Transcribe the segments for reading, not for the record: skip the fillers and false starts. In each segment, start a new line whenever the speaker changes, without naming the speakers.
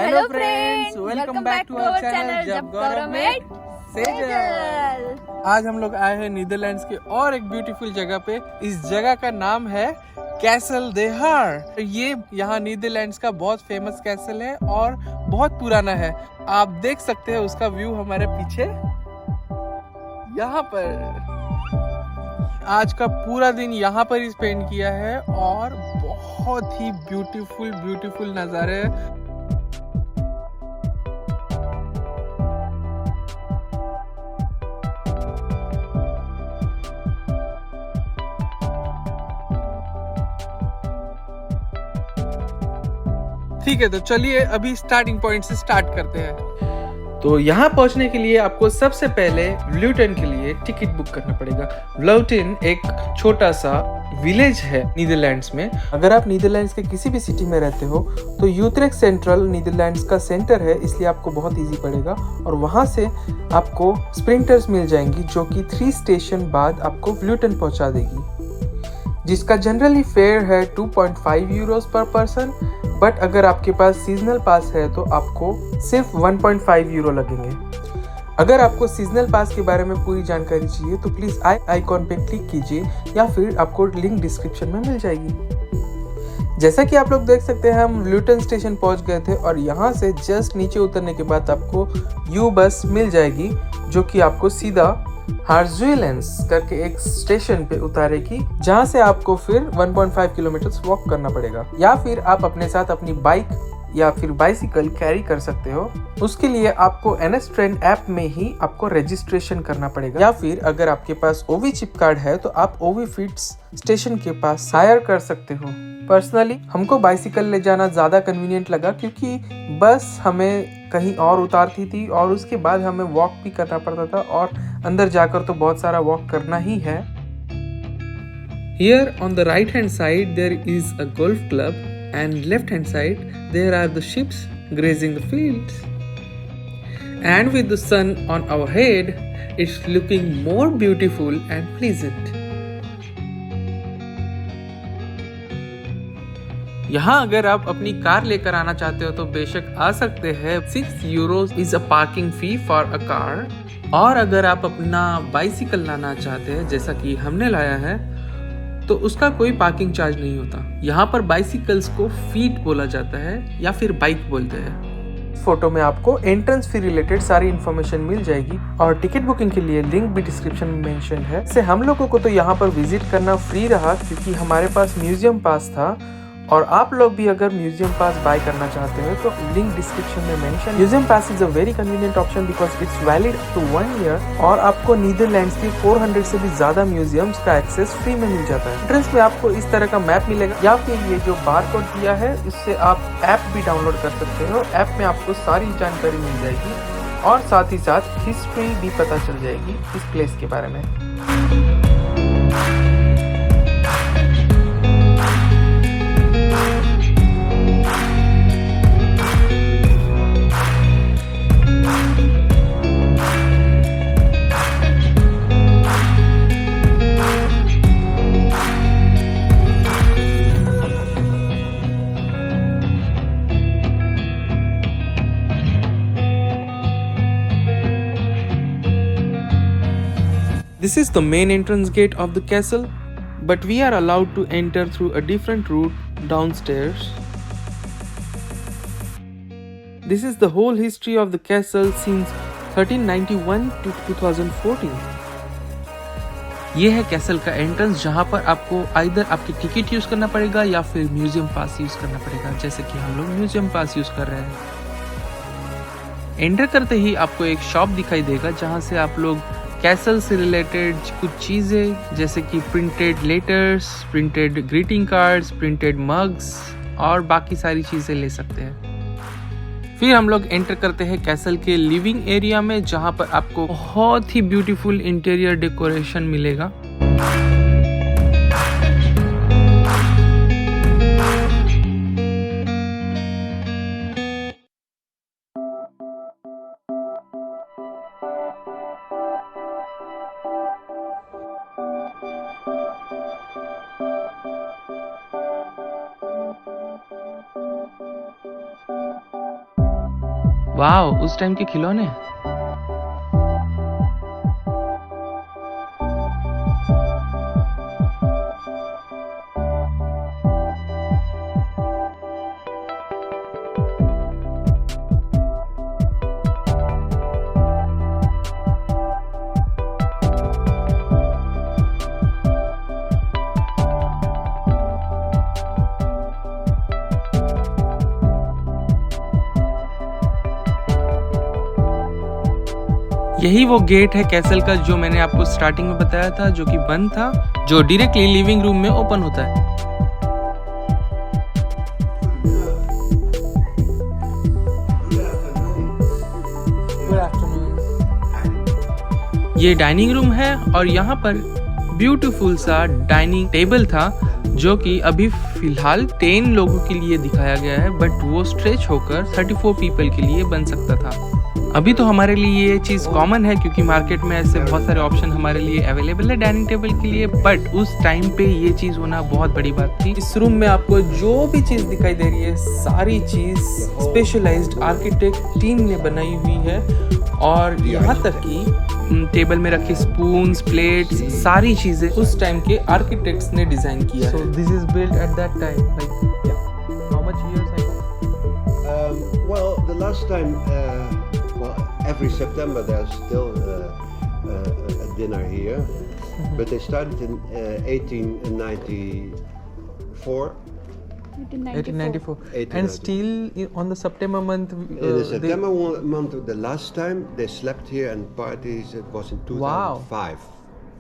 Hello friends, welcome back to our channel जब Gaurav met Sejal. आज हम लोग आए हैं नीदरलैंड्स के और एक ब्यूटीफुल जगह पे। इस जगह का नाम है कैसल दे हार। ये यहाँ नीदरलैंड्स का बहुत फेमस कैसल है और बहुत पुराना है। आप देख सकते हैं उसका व्यू हमारे पीछे यहाँ पर। आज का पूरा दिन यहाँ पर ही स्पेंड किया है और बहुत ही ब्यूटीफुल नज़ारे। ठीक है, तो चलिए अभी स्टार्टिंग पॉइंट से स्टार्ट करते हैं। तो यहाँ पहुँचने के लिए आपको सबसे पहले व्लूटेन के लिए टिकट बुक करना पड़ेगा। व्लूटेन एक छोटा सा विलेज है नीदरलैंड्स में। अगर आप नीदरलैंड्स के किसी भी सिटी में रहते हो तो यूट्रेक्ट सेंट्रल नीदरलैंड्स का सेंटर है, इसलिए आपको बहुत इजी पड़ेगा। और वहाँ से आपको स्प्रिंटर्स मिल जाएंगी जो कि 3 स्टेशन बाद आपको व्लूटेन पहुँचा देगी, जिसका जनरली फेयर है 2.5 यूरोस पर पर्सन। बट अगर आपके पास सीजनल पास है तो आपको सिर्फ 1.5 यूरो लगेंगे। अगर आपको सीजनल पास के बारे में पूरी जानकारी चाहिए तो प्लीज़ आइकॉन पे क्लिक कीजिए या फिर आपको लिंक डिस्क्रिप्शन में मिल जाएगी। जैसा कि आप लोग देख सकते हैं, हम व्लूटेन स्टेशन पहुंच गए थे और यहाँ से जस्ट नीचे उतरने के बाद आपको यू बस मिल जाएगी जो कि आपको सीधा हार्जुएलेंस करके एक स्टेशन पे उतारेगी, जहाँ से आपको फिर 1.5 किलोमीटर वॉक करना पड़ेगा। या फिर आप अपने साथ अपनी बाइक या फिर बाइसिकल कैरी कर सकते हो। उसके लिए आपको NS ट्रेन ऐप में ही आपको रजिस्ट्रेशन करना पड़ेगा। या फिर अगर आपके पास ओवी चिप कार्ड है तो आप ओवी फिट्स स्टेशन के पास हायर कर सकते हो। पर्सनली हमको बाइसिकल ले जाना ज़्यादा कन्वीनियंट लगा, क्योंकि बस हमें कहीं और उतारती थी और उसके बाद हमें वॉक भी करना पड़ता था, और अंदर जाकर तो बहुत सारा वॉक करना ही है। Here on the right hand side there is a golf club and left hand side there are the sheep grazing the fields. And with the sun on our head, it's looking more beautiful and pleasant. यहाँ अगर आप अपनी car लेकर आना चाहते हो तो बेशक आ सकते हैं। 6 Euros is a parking fee for a car. और अगर आप अपना बाइसिकल लाना चाहते हैं जैसा कि हमने लाया है तो उसका कोई पार्किंग चार्ज नहीं होता। यहाँ पर बाइसिकल्स को फीट बोला जाता है या फिर बाइक बोलते हैं। फोटो में आपको एंट्रेंस फी रिलेटेड सारी इन्फॉर्मेशन मिल जाएगी और टिकट बुकिंग के लिए लिंक भी डिस्क्रिप्शन में मेंशन है। से हम लोगों को तो यहाँ पर विजिट करना फ्री रहा, क्योंकि हमारे पास म्यूजियम पास था। और आप लोग भी अगर म्यूजियम पास बाय करना चाहते हो तो लिंक डिस्क्रिप्शन में mention. Museum pass is a very convenient option because it's valid up to 1 year और आपको नीदरलैंड्स के 400 से भी ज्यादा म्यूजियम्स का एक्सेस फ्री में मिल जाता है। एंट्रेंस में आपको इस तरह का मैप मिलेगा, या फिर ये जो बार कोड दिया है इससे आप ऐप भी डाउनलोड कर सकते हो। ऐप में आपको सारी जानकारी मिल जाएगी और साथ ही साथ हिस्ट्री भी पता चल जाएगी इस प्लेस के बारे में। This is the main entrance gate of the castle, but we are allowed to enter through a different route downstairs. This is the whole history of the castle since 1391 to 2014. ये है castle का entrance, जहाँ पर आपको either आपकी ticket use करना पड़ेगा या फिर म्यूजियम पास यूज करना पड़ेगा, जैसे कि हम लोग म्यूजियम पास यूज कर रहे हैं। एंटर करते ही आपको एक शॉप दिखाई देगा जहाँ से आप लोग कैसल से रिलेटेड कुछ चीज़ें जैसे कि printed letters, printed greeting cards, printed mugs और बाकी सारी चीज़ें ले सकते हैं। फिर हम लोग एंटर करते हैं कैसल के लिविंग एरिया में, जहाँ पर आपको बहुत ही ब्यूटीफुल इंटीरियर डेकोरेशन मिलेगा। वाओ, उस टाइम के खिलौने। यही वो गेट है कैसल का जो मैंने आपको स्टार्टिंग में बताया था, जो कि बंद था, जो डायरेक्टली लिविंग रूम में ओपन होता है। ये डाइनिंग रूम है और यहाँ पर ब्यूटीफुल सा डाइनिंग टेबल था जो कि अभी फिलहाल 10 लोगों के लिए दिखाया गया है, बट वो स्ट्रेच होकर 34 पीपल के लिए बन सकता था। अभी तो हमारे लिए ये चीज़ कॉमन है क्योंकि मार्केट में ऐसे बहुत सारे ऑप्शन हमारे लिए अवेलेबल है डाइनिंग टेबल के लिए, बट उस टाइम पे ये चीज़ होना बहुत बड़ी बात थी। इस रूम में आपको जो भी चीज़ दिखाई दे रही है सारी चीज़ स्पेशलाइज्ड आर्किटेक्ट टीम ने बनाई हुई है, और यहाँ तक कि टेबल में रखे स्पून्स, प्लेट्स, सारी चीज़ें उस टाइम के आर्किटेक्ट्स ने डिज़ाइन किया है। So this is built at that time, like how much years ago?
Well, the last time, every September there's still a dinner here, but they started in 1894.
1894. And still on the September month.
In the September month, the last time they slept here and parties, it was in 2005.
Wow.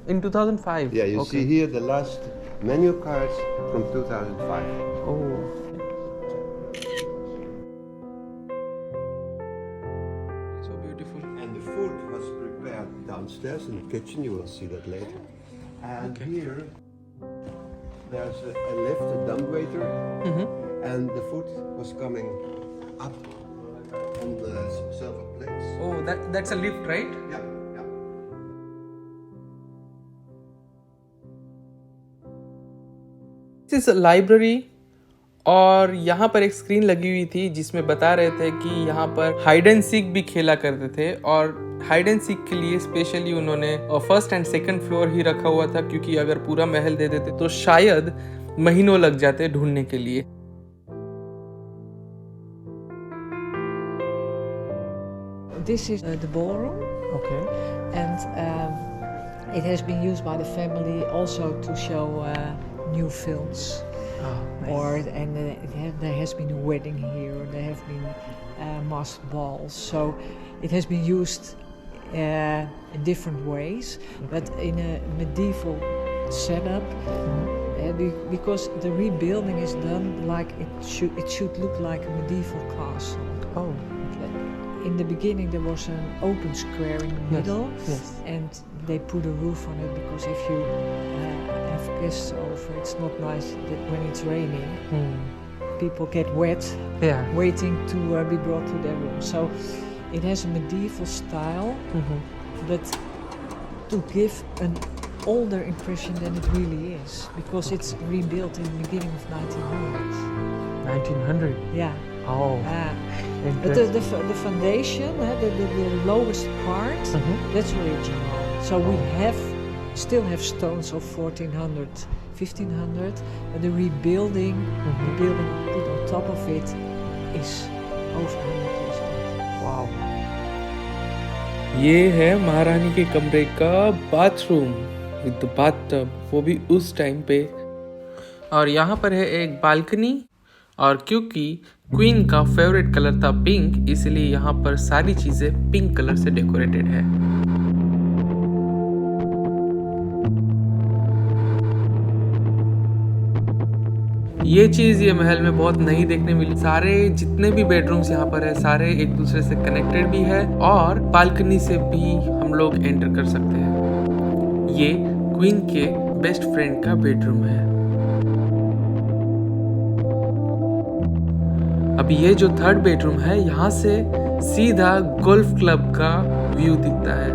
In 2005.
Yeah, you see here the last menu cards from 2005.
Oh. So beautiful.
And the food was prepared downstairs in the kitchen. You will see that later. And here there's a lift, a dumbwaiter, and the food was coming up on the silver plates.
Oh, that's a lift, right?
Yeah, yeah.
This is a library, और यहाँ पर एक screen लगी हुई थी जिसमें बता रहे थे कि यहाँ पर हाइड एंड सीक भी खेला करते थे, और हाइड एंड सीक के लिए स्पेशली उन्होंने फर्स्ट एंड सेकंड फ्लोर ही रखा हुआ था, क्योंकि अगर पूरा महल दे देते तो शायद महीनों लग जाते ढूंढने के लिए।
This is the ballroom.
Okay.
And it has been used by the family also to show new films.
Nice.
There has been a wedding here, there have been masked balls, so it has been used in different ways, but in a medieval setup, because the rebuilding is done like it should look like a medieval castle.
Oh.
In the beginning there was an open square in the middle, and they put a roof on it because if you have guests over, it's not nice that when it's raining, people get wet waiting to be brought to their room. So it has a medieval style, but to give an older impression than it really is, because it's rebuilt in the beginning of 1900s.
1900?
Yeah.
Oh.
But the foundation, the lowest part, that's original. So we still have stones of 1400, 1500, but the rebuilding, the building put on top of it is over 100 years old.
Wow. ये है महारानी के कमरे का bathroom with bathtub, वो भी उस time पे। और यहाँ पर है एक बालकनी, और क्योंकि क्वीन का फेवरेट कलर था पिंक, इसलिए यहाँ पर सारी चीजें पिंक कलर से डेकोरेटेड है। ये चीज ये महल में बहुत नहीं देखने मिली। सारे जितने भी बेडरूम्स यहाँ पर है सारे एक दूसरे से कनेक्टेड भी है, और बालकनी से भी हम लोग एंटर कर सकते हैं। ये क्वीन के बेस्ट फ्रेंड का बेडरूम है। अब ये जो थर्ड बेडरूम है, यहाँ से सीधा गोल्फ क्लब का व्यू दिखता है।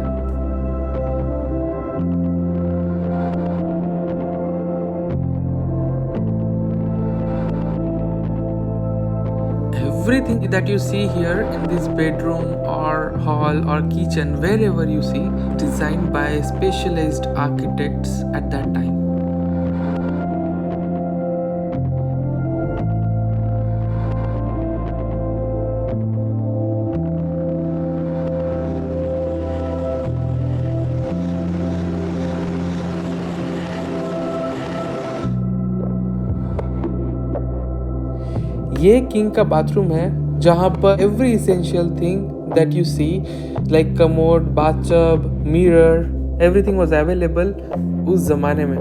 everything that you see here in this bedroom or hall or kitchen, wherever you see, designed by specialized architects at that time. ये किंग का बाथरूम है जहाँ पर every essential thing that you see like commode, bathtub, mirror, everything was available उस जमाने में।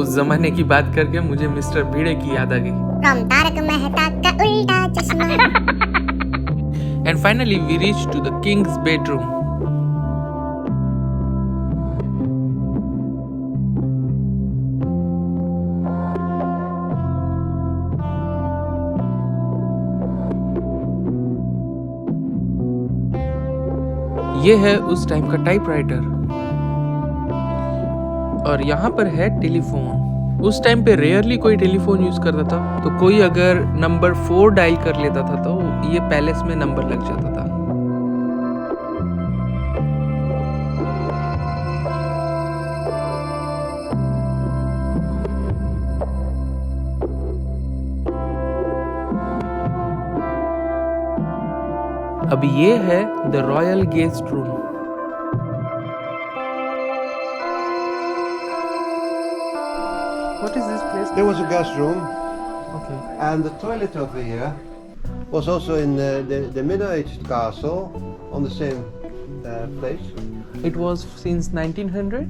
उस जमाने की बात करके मुझे मिस्टर भिड़े की याद आ गई।
From Tarak Mehta ka Ooltah Chashmah.
And finally we reach to the king's bedroom. ये है उस टाइम का टाइपराइटर और यहाँ पर है टेलीफोन। उस टाइम पे रेयरली कोई टेलीफोन यूज करता था, तो कोई अगर नंबर 4 डायल कर लेता था तो ये पैलेस में नंबर लग जाता था। अब ये है the royal guest room. What is this place?
There was a guest room,
Okay.
and the toilet over here was also in the middle-aged castle on the same place.
It was since 1900?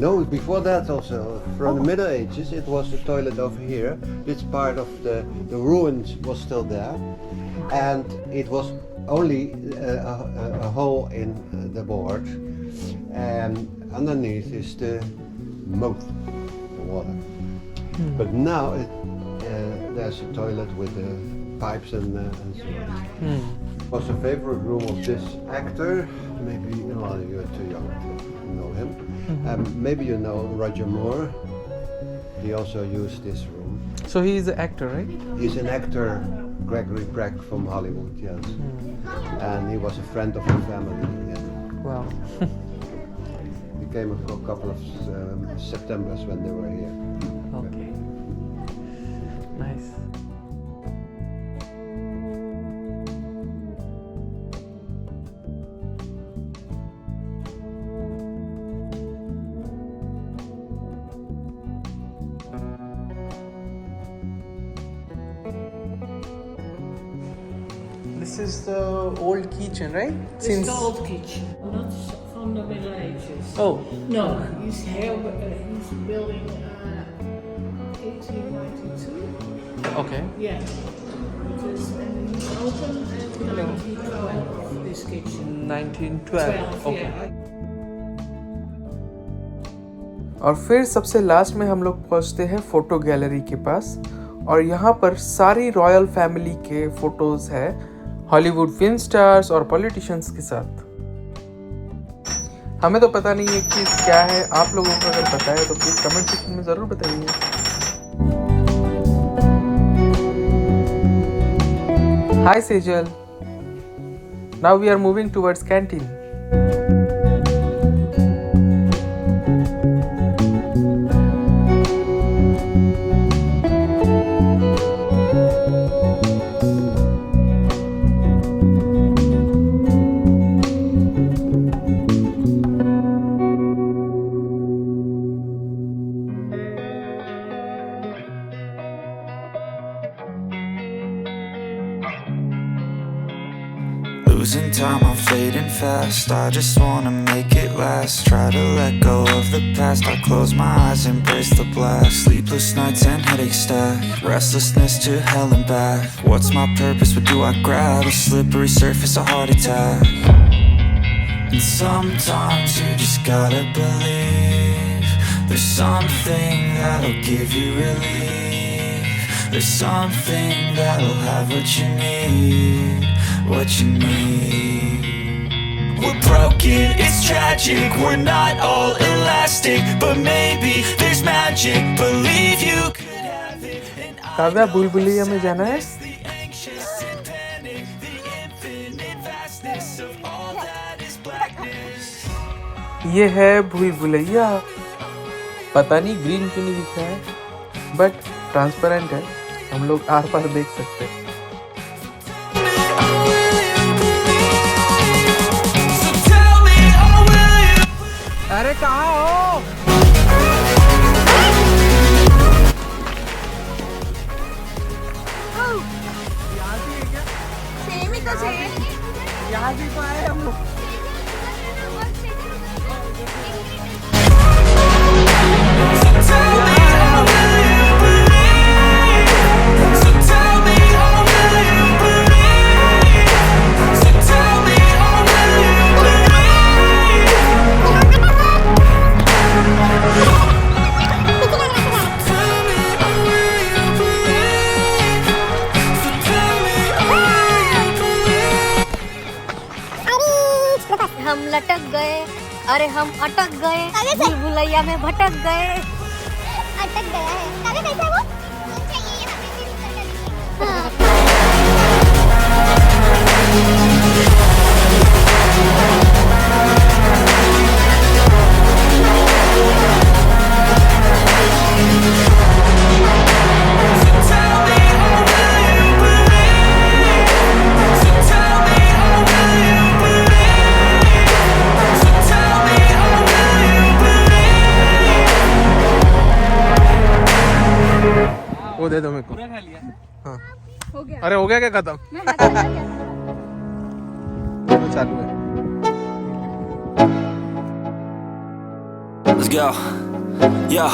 No, before that also, from the Middle Ages, it was the toilet over here. This part of the ruins was still there, and it was only a hole in the board, and underneath is the moat, the water. But now there's a toilet with pipes and so on. Was a favorite room of this actor. Maybe you're too young to know him. Maybe you know Roger Moore. He also used this room.
So he is an actor, right?
He's an actor, Gregory Peck from Hollywood, yes. And he was a friend of the family. Yeah.
Wow.
He came for a couple of Septembers when they were here.
Okay. Nice. This is the old kitchen, right?
This is the old kitchen, not from the Middle Ages.
Oh,
No, he's building 1892.
okay.
Yeah. Because he's open in 1912, this kitchen.
1912. Okay.
Yeah.
और फिर सबसे last में हम लोग पहुंचते हैं photo gallery के पास, और यहाँ पर सारी रॉयल फैमिली के फोटोज है हॉलीवुड फिल्म स्टार्स और पॉलिटिशियंस के साथ। हमें तो पता नहीं है कि क्या है, आप लोगों को अगर पता है तो प्लीज कमेंट सेक्शन में जरूर बताइए। Hi Sejal, now we are moving towards canteen.
Losing time, I'm fading fast. I just wanna make it last. Try to let go of the past. I close my eyes, embrace the blast. Sleepless nights and headaches stack. Restlessness to hell and back. What's my purpose? What do I grab? A slippery surface, a heart attack. And sometimes you just gotta believe there's something that'll give you relief. There's something that'll have what you need. What you need. We're broken, it's tragic. We're not all elastic, but maybe there's magic. Believe you could have it.
Kavya, बुलबुलिया में जाना है? ये है भूल भुलैया। पता नहीं green क्यों नहीं दिख रहा है, बट ट्रांसपेरेंट है, हम लोग आर पार देख सकते हैं। अरे कहाँ हो?
सेम ही तो सेम।
यहाँ भी तो आए हम लोग।
हम लटक गए, अरे हम अटक गए, भूल भुलैया में भटक गए। अटक गया है। काव्य कैसा है वो? चाहिए हमें
वो दे दो मेरे को। हाँ
हो गया।
अरे हो गया क्या खत्म?
मैं बता क्या?
वो चालू है।
Let's go. Yo,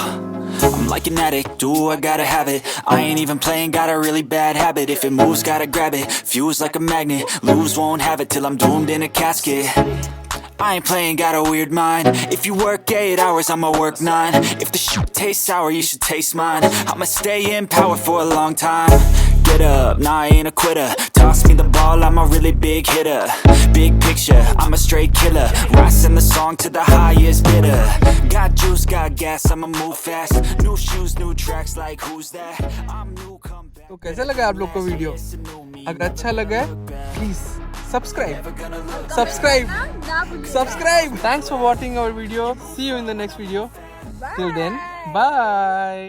I'm like an addict, do I gotta have it. I ain't even playing, got a really bad habit. If it moves, gotta grab it, fuse like a magnet. Lose, won't have it till I'm doomed in a casket. I ain't playing, got a weird mind. If you work 8 hours, I'ma work 9. If the shoot tastes sour, you should taste mine. I'ma stay in power for a long time. Get up, nah, I ain't a quitter. Toss me the ball, I'm a really big hitter. Big picture, I'm a straight killer. Rising the song to the highest bidder. Got juice, got gas, I'ma move fast. New shoes, new tracks, like who's that? I'm new, come back.
तो कैसा लगा आप लोग को video? अगर अच्छा लगा please subscribe. Thanks for watching our video. See you in the next video. Till then, bye.